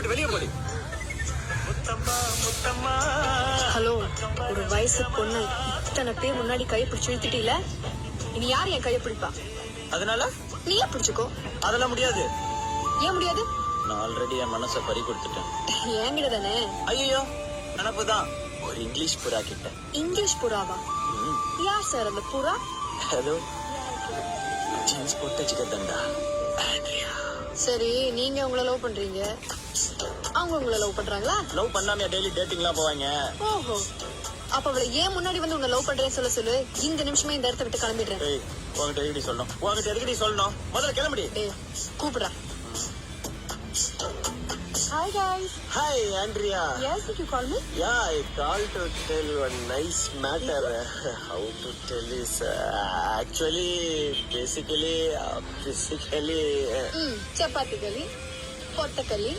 வெளியே போடி. ஹலோ, ஒரு வயசு பொண்ணு இத்தனை பேர் முன்னாடி கையை பிடிச்சு இழுத்துட்டீல, இனி யார் என் கையை பிடிப்பா? அதனால நீயே பிடிச்சுக்கோ. அதெல்லாம் முடியாது. ஏன் முடியாது? நான் ஆல்ரெடி என் மனசை பறி கொடுத்துட்டேன். என்கிட்ட தானே. ஐயோ, நினப்புதான். ஒரு இங்கிலீஷ் புறா கிட்ட. இங்கிலீஷ் புறாவா? யார் சார் அந்த புறா? ஹலோ, ஜீன்ஸ் போட்ட ஜிகதண்டா ஆண்ட்ரியா. சரி, நீங்க உங்களை லவ் பண்றீங்க, அவங்க உங்களை லவ் பண்றாங்களா? லவ் பண்ணாம டெய்லி டேட்டிங்லாம் போவாங்க. ஓஹோ, அப்ப அவளை ஏன் முன்னாடி வந்து உன்னை லவ் பண்றேன்னு சொல்லு. இந்த நிமிஷமே இந்த இடத்த விட்டு கிளம்பிடுறேன். உங்ககிட்ட எதுக்கடி சொல்லணும்? உங்ககிட்ட எதுக்கடி சொல்லணும்? முதல்ல கிளம்படி. கூப்பிடுறா. Hi guys. Hi Andrea. Yes, did you call me? Yeah, I called to tell you a nice matter. How to tell is actually, basically, physically. Chapati gali, potta gali.